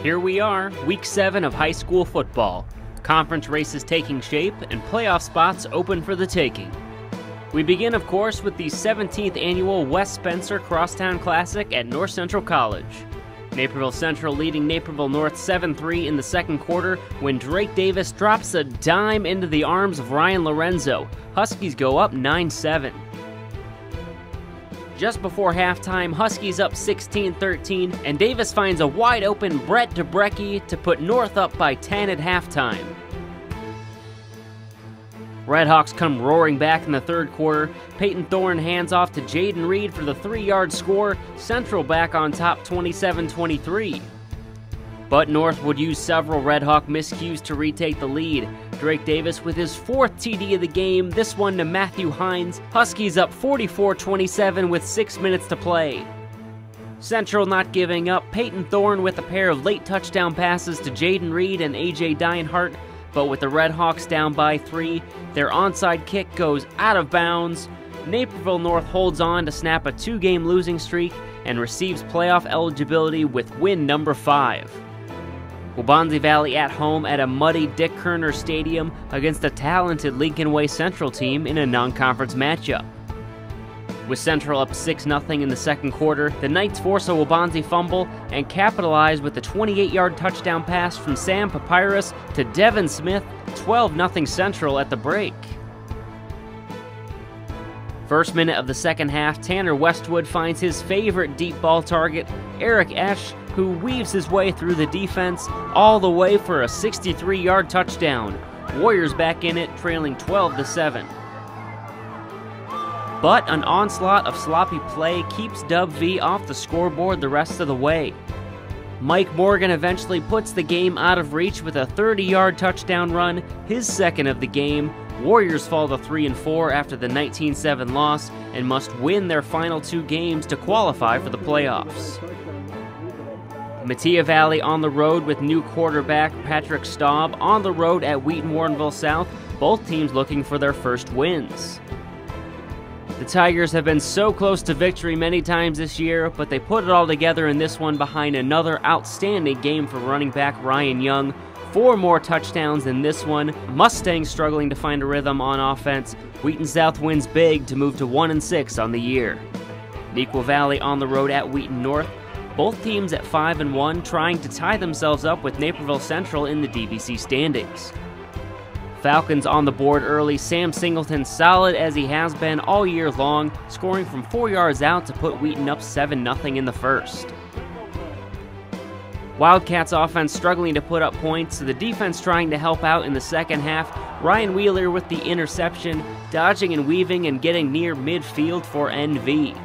Here we are, Week 7 of high school football. Conference races taking shape and playoff spots open for the taking. We begin, of course, with the 17th annual West Spencer Crosstown Classic at North Central College. Naperville Central leading Naperville North 7-3 in the second quarter when Drake Davis drops a dime into the arms of Ryan Lorenzo. Huskies go up 9-7. Just before halftime, Huskies up 16-13, and Davis finds a wide-open Brett DeBrecke to put North up by 10 at halftime. Redhawks come roaring back in the third quarter. Peyton Thorne hands off to Jaden Reed for the 3-yard score. Central back on top 27-23. But North would use several Redhawk miscues to retake the lead. Drake Davis with his 4th TD of the game, this one to Matthew Hines. Huskies up 44-27 with 6 minutes to play. Central not giving up. Peyton Thorne with a pair of late touchdown passes to Jaden Reed and AJ Dienhart. But with the Redhawks down by 3, their onside kick goes out of bounds. Naperville North holds on to snap a 2-game losing streak and receives playoff eligibility with win number 5. Waubonsie Valley at home at a muddy Dick Kerner Stadium against a talented LincolnWay Central team in a non-conference matchup. With Central up 6-0 in the second quarter, the Knights force a Waubonsie fumble and capitalize with a 28-yard touchdown pass from Sam Papyrus to Devin Smith, 12-0 Central at the break. First minute of the second half, Tanner Westwood finds his favorite deep ball target, Eric Esch, who weaves his way through the defense all the way for a 63-yard touchdown. Warriors back in it, trailing 12-7. But an onslaught of sloppy play keeps Dub V off the scoreboard the rest of the way. Mike Morgan eventually puts the game out of reach with a 30-yard touchdown run, his second of the game. Warriors fall to 3-4 after the 19-7 loss and must win their final 2 games to qualify for the playoffs. Mattia Valley on the road with new quarterback Patrick Staub on the road at Wheaton Warrenville South, both teams looking for their first wins. The Tigers have been so close to victory many times this year, but they put it all together in this one behind another outstanding game for running back Ryan Young. 4 more touchdowns in this one. Mustangs struggling to find a rhythm on offense. Wheaton South wins big to move to 1-6 on the year. Neuqua Valley on the road at Wheaton North. Both teams at 5-1 trying to tie themselves up with Naperville Central in the DVC standings. Falcons on the board early. Sam Singleton solid as he has been all year long, scoring from 4 yards out to put Wheaton up 7-0 in the first. Wildcats offense struggling to put up points, the defense trying to help out in the second half. Ryan Wheeler with the interception, dodging and weaving and getting near midfield for NV.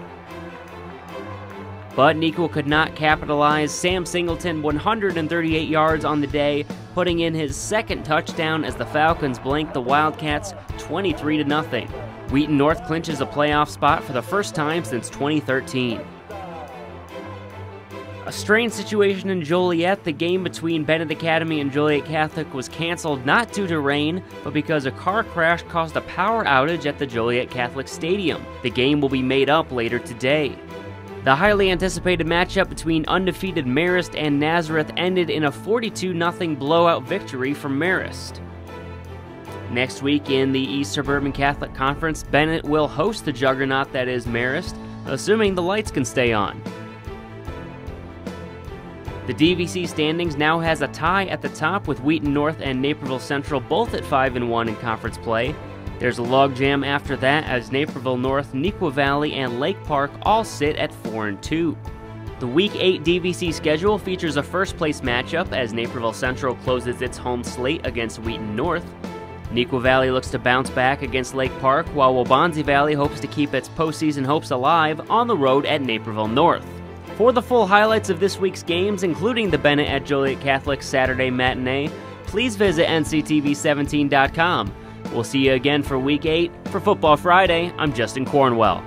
But Neuqua could not capitalize. Sam Singleton 138 yards on the day, putting in his second touchdown as the Falcons blank the Wildcats 23-0. Wheaton North clinches a playoff spot for the first time since 2013. A strange situation in Joliet. The game between Bennett Academy and Joliet Catholic was canceled not due to rain, but because a car crash caused a power outage at the Joliet Catholic Stadium. The game will be made up later today. The highly anticipated matchup between undefeated Marist and Nazareth ended in a 42-0 blowout victory for Marist. Next week in the East Suburban Catholic Conference, Bennett will host the juggernaut that is Marist, assuming the lights can stay on. The DVC standings now has a tie at the top with Wheaton North and Naperville Central both at 5-1 in conference play. There's a logjam after that as Naperville North, Neuqua Valley, and Lake Park all sit at 4-2. The Week 8 DVC schedule features a first-place matchup as Naperville Central closes its home slate against Wheaton North. Neuqua Valley looks to bounce back against Lake Park, while Waubonsie Valley hopes to keep its postseason hopes alive on the road at Naperville North. For the full highlights of this week's games, including the Bennett at Joliet Catholic Saturday matinee, please visit nctv17.com. We'll see you again for Week 8. For Football Friday, I'm Justin Cornwell.